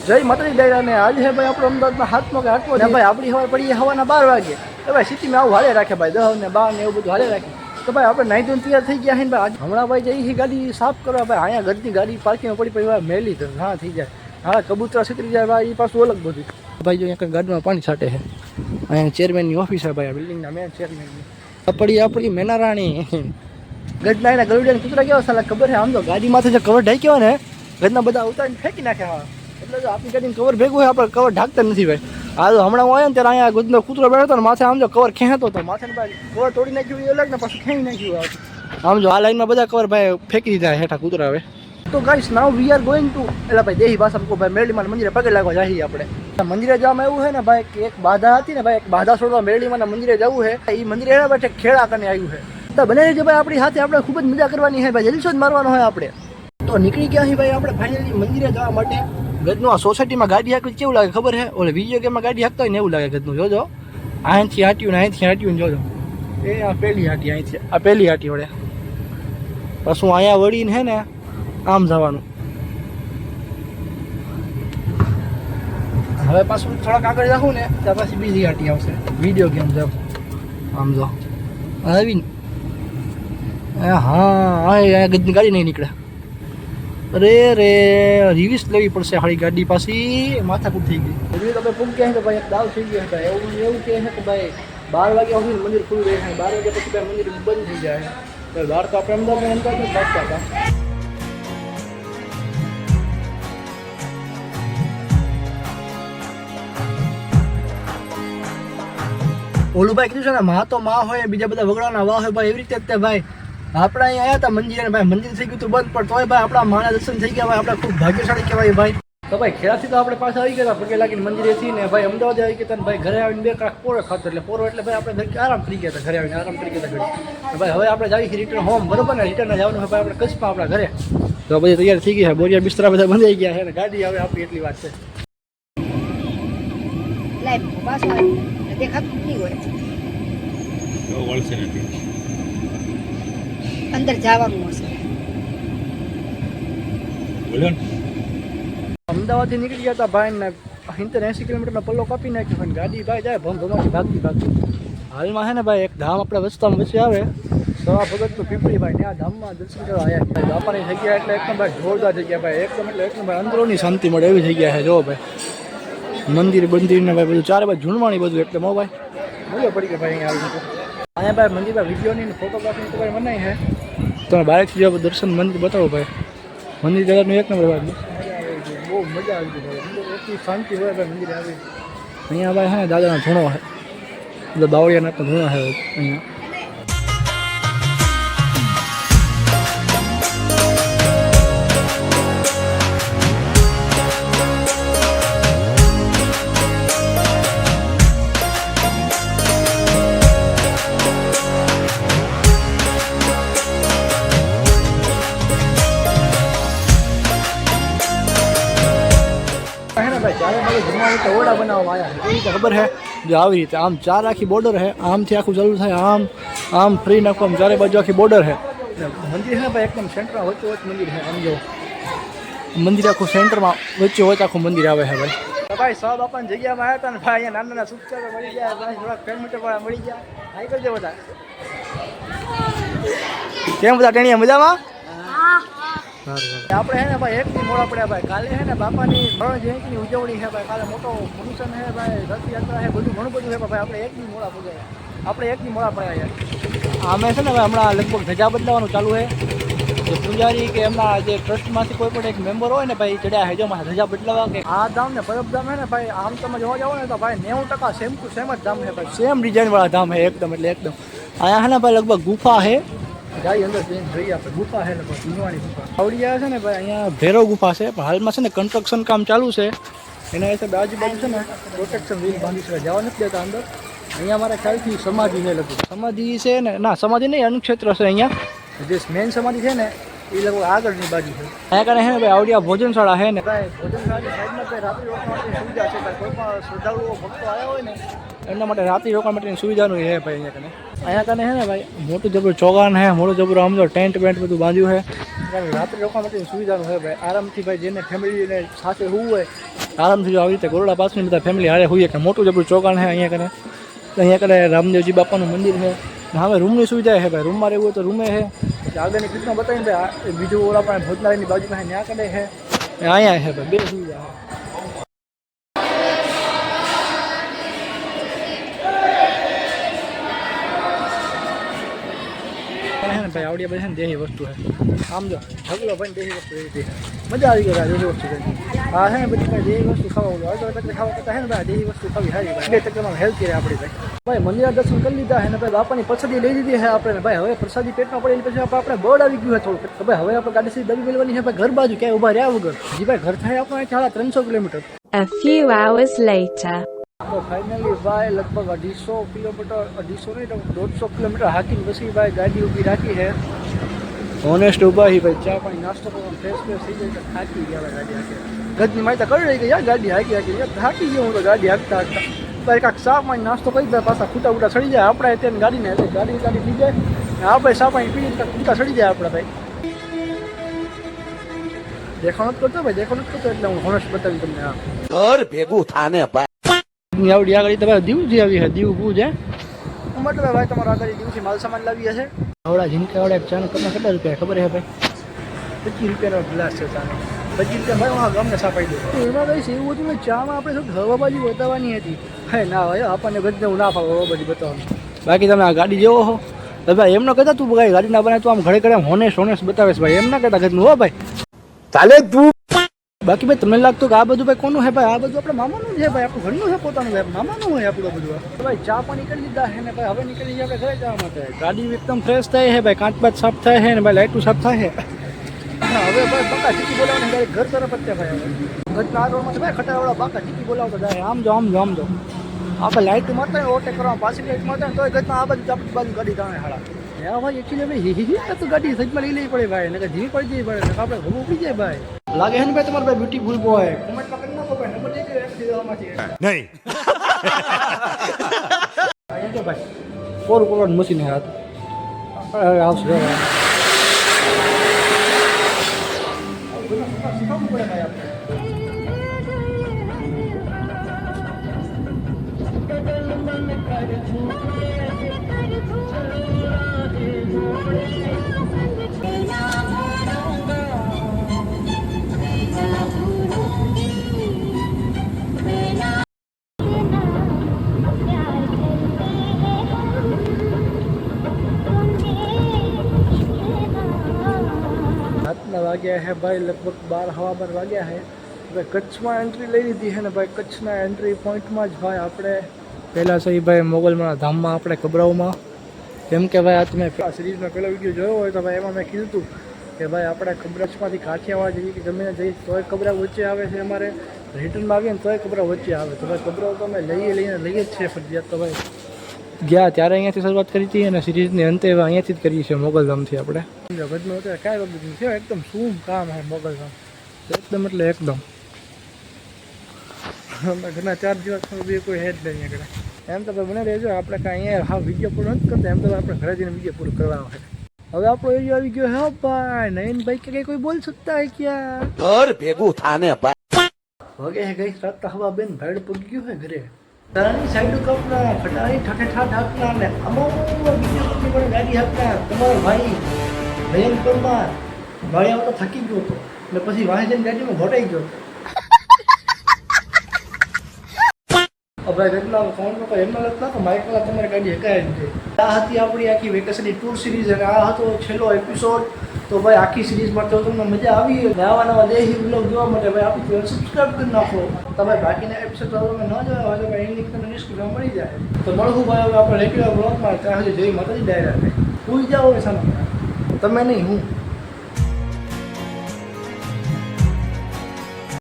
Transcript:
જય માતાજી ડાયરા ને આજે છે ભાઈ આપણો અમદાવાદમાં હાથમાં કે હાથમાં ને ભાઈ આપણી ખબર પડી હવાના 12 વાગે તો ભાઈ સિટીમાં આવું હાલે રાખે ભાઈ 10 ને 12 ને એવું બધું હાલે રાખે તો ભાઈ આપણે નાઈ ધોઈને તૈયાર થઈ ગયા છે ને ભાઈ હમણાં ભાઈ જઈ ગાડી સાફ કરવા ભાઈ અહીંયા ગદની ગાડી પાર્કિંગમાં પડી ભાઈ મેલી તો હા થઈ જાય હા કબૂતરા છતરી જાય ભાઈ એ પાછું અલગ બધું ભાઈ જો અહીંયા ગાડીમાં પાણી છાંટે છે અહીંયા ચેરમેનની ઓફિસ છે ભાઈ બિલ્ડિંગના મેન ચેરમેનની આપણી મેનારાણી ગઢના એના ગરુડિયાને કૂતરા કેવા સાલા ખબર છે આમ તો ગાડી માથે જે કવર ઢાંક્યો ને ગઢના બધા ઉતારીને ફેંકી નાખે હા એટલે જો આપણી ગાડીને કવર ભેગું હોય આપણે કવર ઢાંકતા નથી ભાઈ હા તો હમણાં હું આવ્યો ને ત્યારે અહીંયા ગઢનો કૂતરો બેઠો હતો ને માથે આમ જો કવર ખેંચતો હતો માથે ભાઈ કવર તોડી નાખ્યું એ અલગ ને પાછું ખેંચી નાખ્યું આમ જો આ લાઈનમાં બધા કવર ભાઈ ફેંકી દીધા હેઠા કૂતરા હવે તો guys now we are going to એટલે ભાઈ દેહી ભાષા ભાઈ મેરડીમાં મંદિરે પગે લાગવા જઈએ આપણે મંદિરે જવામાં એવું છે ને ભાઈ કે એક બાધા હતી ને ભાઈ એક બાધા છોડવા મેરડીમાં મંદિરે જવું છે એ મંદિરે એના બેઠે ખેડા કરીને આવ્યું છે તો બને છે ભાઈ આપણી સાથે આપણે ખૂબ જ મજા કરવાની છે ભાઈ જલસો જ મારવાનો હોય આપણે તો નીકળી ગયા છીએ ભાઈ આપણે ફાઇનલી મંદિરે જવા માટે ગદનું આ સોસાયટીમાં ગાડી હાંકવી કેવું લાગે ખબર છે ઓલે વિડીયો ગેમમાં ગાડી હાંકતા હોય ને એવું લાગે ગદનું જોજો અહીંથી હાટ્યું ને અહીંથી હાટ્યું જોજો એ આ પહેલી હાટી અહીંથી આ પહેલી હાટી વળે પાછું અહીંયા વળીને છે ને આમ જવાનું હવે પાછું થોડાક આગળ જાઉં ને ત્યાં પછી બીજી હાટી આવશે વિડીયો ગેમ જાવ આમ જો આવીને હા અહીંયા ગદની ગાડી નહીં નીકળે અરે રે રિવિસ લેવી પડશે હાળી ગાડી પાછી માથાકૂટ થઈ ગઈ તમે પૂછ્યા તો ભાઈ એક દાવ થઈ ગયો હતા એવું કહે છે કે ભાઈ 12 વાગ્યા સુધી મંદિર ખુલ્લું રહે 12 વાગ્યા પછી ભાઈ મંદિર બંધ થઈ જાય તો 12 તો આપણે અમદાવાદમાં બાજતા હતા ઓલું ભાઈ કીધું છે ને માં તો માં હોય બીજા બધા વગડાના વાહ હોય ભાઈ એવી રીતે જ ભાઈ આપણે અહીંયા આવ્યા હતા મંદિરે ભાઈ મંદિર થઈ ગયું હતું બંધ પણ તોય ભાઈ આપણા માના દર્શન થઈ ગયા ભાઈ આપણે ખૂબ ભાગ્યશાળી કહેવાય ભાઈ તો ભાઈ ખેડાથી તો આપણે પાછા આવી ગયા પગે લાગીને મંદિરેથી ને ભાઈ અમદાવાદ આવી ગયા ભાઈ ઘરે આવીને બે કલાક પોરો ખાતો એટલે પોરો એટલે ભાઈ આપણે ઘરે આરામ કરી ગયા હતા ઘરે આવીને આરામ કરી ગયા હતા ભાઈ હવે આપણે જાવી રિટર્ન હોમ બરોબર ને રિટર્ન જવાનું હોય ભાઈ આપણે કચ્છમાં આપણા ઘરે તો બધી તૈયાર થઈ ગઈ છે બોરિયા બિસ્તરા બધા બંધાઈ ગયા છે ને ગાડી હવે આપણી એટલી વાત છે દેખાતું નહીં હોય અંદર જવાનું હશે અમદાવાદથી નીકળી ગયા હતા ભાઈ ને 80 કિલોમીટરનો પલ્લો કાપી નાખ્યો પણ ગાડી ભાઈ જાય ભમભમાથી ભાગતી હાલમાં છે ને ભાઈ એક ધામ આપણે રસ્તામાં વચ્ચે આવે સવા ભગતનું પીપળી ભાઈ ને આ ધામમાં દર્શન કરવા આવ્યા ભાઈ બાપાની જગ્યા એટલે એકદમ ભાઈ જોરદાર જગ્યા ભાઈ એકદમ એટલે એકદમ ભાઈ અંદરોની શાંતિ મળે એવી જગ્યા છે જો ભાઈ મંદિર બંદિર ને ભાઈ બધું ચારે ભાઈ ઝૂણવાણી બધું એકદમ હો ભાઈ મજા પડી કે ભાઈ અહીંયા આવી અહીંયા ભાઈ મંદિરમાં વિડીયોની ફોટોગ્રાફીની તો ભાઈ મનાઈ છે તમે બહારથી જો દર્શન મંદિર બતાવો ભાઈ મંદિર જવાનું એક નંબર ભાઈ બહુ મજા આવી ગઈ ભાઈ એટલી શાંતિ હોય ભાઈ મંદિરે આવી અહીંયા ભાઈ છે ને દાદાના ધૂણો છે એટલે બાવળિયાના પણ ધૂણો છે અહીંયા ઓરડા બનાવવામાં આવ્યા છે એ રીતે ખબર છે જો આવી રીતે આમ ચાર આખી બોર્ડર છે આમથી આખું ચાલુ થાય આમ ફ્રી નાખો આમ ચારે બાજુ આખી બોર્ડર છે મંદિર છે ભાઈ એકદમ સેન્ટરમાં વચ્ચે વચ્ચે મંદિર છે આમ જો મંદિર આખું સેન્ટરમાં વચ્ચે વચ્ચે આખું મંદિર આવે છે ભાઈ સાહેબ બાપાની જગ્યામાં આવ્યા હતા ને ભાઈ અહીંયા નાના સુપચારો મળી ગયા ભાઈ થોડાક કિલોમીટર વાળા મળી ગયા હાઈ કરજો બધા કેમ બધા ટેણીયા મજામાં આપણે હે ને ભાઈ એકથી મોડા પડ્યા ભાઈ કાલે હે ને બાપાની મરણ જયંતિની ઉજવણી છે ભાઈ કાલે મોટો ફંક્શન છે ભાઈ રથયાત્રા છે બધું ઘણું બધું છે ભાઈ આપણે એકથી મોડા પહોંચ્યા આપણે એકથી મોડા પડ્યા યાર અમે છે ને ભાઈ હમણાં લગભગ ધજા બદલાવાનું ચાલુ છે તો પૂજારી કે એમના જે ટ્રસ્ટમાંથી કોઈ પણ એક મેમ્બર હોય ને ભાઈ ચડ્યા હેજો માં ધજા બદલાવા કે આ ધામ ને પરબધામ છે ને ભાઈ આમ તમે જોવા જાવ ને તો ભાઈ 90% સેમ ટુ સેમ જ ધામ છે ભાઈ સેમ ડિઝાઇનવાળા ધામ છે એકદમ એટલે એકદમ અહીંયા છે ને ભાઈ લગભગ ગુફા છે જાય અંદર જોઈએ આપણે ગુફા છે લગભગ ઝૂણવાણી ગુફા આવડિયા છે ને ભાઈ અહીંયા ભૈરવ ગુફા છે પણ હાલમાં છે ને કન્સ્ટ્રક્શન કામ ચાલુ છે એના હિસાબે આજુબાજુ છે ને પ્રોટેક્શન વ્હીલ બાંધી છે જવા નથી દેતા અંદર અહીંયા મારા ખ્યાલથી સમાધિ છે લગભગ સમાધિ છે ને ના સમાધિ નહીં અનુક્ષેત્ર છે અહીંયા જે મેન સમાધિ છે ને એ લગભગ આગળની બાજુ છે અહીંયા કારણે છે ને ભાઈ આવડિયા ભોજનશાળા છે ને ભાઈ ભોજનશાળાની સાઈડમાં ભાઈ રાત્રિ રોકાણ માટેની સુવિધા છે ભાઈ કોઈ પણ શ્રદ્ધાળુઓ ભક્તો આવ્યા હોય ને એમના માટે રાત્રિ રોકાણ માટેની સુવિધાનું છે ભાઈ અહીંયા કને છે ને ભાઈ મોટું જબરું ચોગાન છે મોટું જબરું આમ તો ટેન્ટ વેન્ટ બધું બાંધ્યું છે રાત્રિ રોકાણ માટેની સુવિધાનું છે ભાઈ આરામથી ભાઈ જેને ફેમિલીને સાથે હોવું હોય આરામથી જો આવી રીતે ગોરડા પાસની બધા ફેમિલી હારે હોઈએ કે મોટું જબરું ચોકાણ છે અહીંયા કરે રામદેવજી બાપાનું મંદિર છે. હવે રૂમની સુવિધા છે ભાઈ, રૂમમાં રહેવું હોય તો રૂમે છે. આગળની પીઠમાં બતાવીને ભાઈ બીજું ઓલા પણ ભોજનાલયની બાજુમાં ત્યાં કડે છે, અહીંયા છે ભાઈ, બે સુવિધા છે. ભાઈ આવડી બધી છે ને દેહી વસ્તુ છે. આમ જો ઢગલો ભાઈ દેહી વસ્તુ એવી મજા આવી ગઈ દેહી વસ્તુ કરી. હા છે ને બધી ભાઈ દેહી વસ્તુ ખાવા અડધો તકલીફ ખાવા કરતા છે ને ભાઈ દેહી વસ્તુ ખાવી સારી ભાઈ, બે તકલીફમાં હેલ્થી રહે આપણી ભાઈ. મંદિર દર્શન કરી લીધા છે ને ભાઈ બાપાની પ્રસાદી લઈ લીધી છે આપણે ભાઈ. હવે પ્રસાદી પેટમાં પડેલી પછી આપણે બળ આવી ગયું છે થોડું તો ભાઈ. હવે આપણે ગાડી સીધી દબી મેળવાની છે ભાઈ ઘર બાજુ, ક્યાંય ઉભા રહ્યા વગર. જી ભાઈ ઘર થાય આપણે 300 kilometre. A few hours later. તો ફાઇનલી ભાઈ લગભગ 250 કિલોમીટર, 250 નહીં તો 150 કિલોમીટર હાકીને પછી ભાઈ ગાડી ઊભી રાખી છે. ઓનેસ્ટ ઊભા હી ભાઈ, ચા પાણી નાસ્તો કરવાનો ફ્રેશ થઈ જાય તો થાકી ગયા ગાડી હાકી. ગજની માહિતી કરી રહી ગઈ યાર ગાડી હાકી થાકી ગયો હું તો ગાડી હાકતા ભાઈ. કાંઈક ચા પાણી નાસ્તો કરી દે પાછા ખૂટા ઉટા ચડી જાય આપણે અત્યારે ગાડીને ગાડી થઈ જાય આપણે ચા પાણી પીને ખૂટા ચડી જાય આપણે ભાઈ. દેખાણો જ કરતો ભાઈ, દેખાણો જ કરતો એટલે હું હોનેસ્ટ બતાવી તમને. આ ઘર ભેગું થાને ભાઈ આવડી આગળ તમારે દીવજી આવી છે, દીવ ભૂજ હે મતલબ ભાઈ તમારા આગળ દીવથી માલ સામાન લાવી હશે. આવડા ઝીંકા આવડે ચાનો કપના કેટલા રૂપિયા ખબર છે ભાઈ? 25 રૂપિયાનો ગ્લાસ છે ચાનો, 25 રૂપિયા ભાઈ હું ગામને સાપાઈ દઉં. એમાં કઈ એવું હતું ને ચામાં આપણે થોડી હવાબાજી બતાવવાની હતી. હે ના ભાઈ આપણને ગજને હું ના પાવ હવાબાજી બતાવવાનું. બાકી તમે આ ગાડી જેવો હો તો ભાઈ એમ ન કહેતા તું ભાઈ ગાડી ના બનાવે તો આમ ઘડે ઘડે હોનેસ્ટ બતાવેશ ભાઈ, એમ ના કહેતા ગજનું હો ભાઈ ચાલે તું. બાકી ભાઈ તમને લાગતું કે આ બધું ભાઈ કોનું છે ભાઈ? આ બધું આપણે મામાનું છે ભાઈ, આપણું ઘરનું છે પોતાનું ભાઈ, મામાનું હોય આપણું બધું. ભાઈ ચા પાણી કરી લીધા છે ને ભાઈ, હવે નીકળી જઈએ આપણે ઘરે જવા માટે. ગાડી એકદમ ફ્રેશ થાય છે ભાઈ, કાચ બાચ સાફ થાય છે ને ભાઈ, લાઇટું સાફ થાય છે. હવે ભાઈ બાકા ચીકી બોલાવવાની ગાડી ઘર તરફ જ ભાઈ. હવે ઘરના આ રોડમાં ભાઈ ખટાવાળા બાકા ચીકી બોલાવતા જાય આમ જો આપણે લાઇટ મારતા હોય ઓવરટેક કરવા પાછી લાઇટ મારતા હોય તો ઘરના આ બાજુ આપણી બાજુ ગાડી જાણે હાડા. હા ભાઈ એકચ્યુઅલી તો ગાડી સજમાં લઈ લેવી પડે ભાઈ, નકર ધીમી પડી જવી પડે, આપણે ઘઉં પડી જાય ભાઈ. લાગે છે ને ભાઈ તમારે ભાઈ બ્યુટીફુલ બોય કોમેન્ટમાં કરી નાખો ભાઈ, નંબર દેજો એક દેવામાંથી નહીં. અહીંયા તો ભાઈ કોર મશીન હાથ આવશે શીખવવું પડે ભાઈ આપણે. રાતના વાગ્યા છે ભાઈ લગભગ 12 વાગ્યા છે. ભાઈ કચ્છમાં એન્ટ્રી લઈ લીધી છે ને ભાઈ, કચ્છના એન્ટ્રી પોઈન્ટમાં જ ભાઈ આપણે પહેલાં સહી ભાઈ મોગલમાના ધામમાં આપણે કબરાઓમાં. કેમ કે ભાઈ આ તમે સિરીઝનો પહેલો વિડીયો જોયો હોય તો ભાઈ એમાં મેં કીધું હતું કે ભાઈ આપણે કબરચમાંથી કાઠિયાવાડ જઈએ કે જમીને જઈએ તોય કબરા વચ્ચે આવે છે, અમારે રિટર્નમાં આવીએ ને તોય કબરા વચ્ચે આવે. તો ભાઈ કબરાઓ તો અમે લઈએ જ છે ફરજિયાત. તો ભાઈ ગયા ત્યારે અહીંયાથી શરૂઆત કરી હતી અને સિરીઝની અંતે અહીંયાથી જ કરીએ છીએ મોગલધામથી આપણે. ગજમાં અત્યારે કાંઈ બધું છે એકદમ શું કામ છે મોગલધામ એકદમ એટલે એકદમ. ઘણા 4 દિવસ બી કોઈ હે જ નહીં અહીંયા. એમ તો ભાઈ બને રહેજો, આપણે કાંઈ અહીંયા હા વિડીયો પૂરો નથી કરતા, એમ તો આપણે ઘરે જઈને વિડીયો પૂરો કરવાનો છે. હવે આપણો એરિયો આવી ગયો હે ભાઈ, નયન ભાઈ કે કોઈ બોલ શકતા હે ક્યાં? ઘર ભેગું થાને ભાઈ. વગે હે ગઈ રાત હવા બેન ભાડ પગી ગયો હે ઘરે. તારાની સાઈડ કપડા ખટાઈ ઠઠેઠા ઢાકના ને અમો વિડીયો કરતી પણ ગાડી હાકતા તમારો ભાઈ ભયન પરમાર ભાઈ આવતો થકી ગયો હતો ને પછી વાહે જઈને ગાડીમાં ઘોટાઈ ગયો. ભાઈ કેટલા ફોન તો એમનો લગતા તો માઇકમાં તમારી ગાડી હકાય જ છે. આ હતી આપણી આખી વેકેશનની ટૂર સિરીઝ અને આ હતો છેલ્લો એપિસોડ. તો ભાઈ આખી સિરીઝમાં તો તમને મજા આવી નવા દેહી બ્લોગ જોવા માટે ભાઈ આપણી ચેનલ સબસ્ક્રાઈબ કરી નાખો. તમે બાકીના એપિસોડ તમે ન જોયા હોય તો ભાઈ એની તમને ડિસ્ક્રિપ્શનમાં મળી જાય. તો મળવું ભાઈ હવે આપણે રેગ્યુલર બ્લોગમાં ત્યાં સુધી જઈ માતાજી ડાયરા સુઈ જાઓ સામે તમે નહીં હું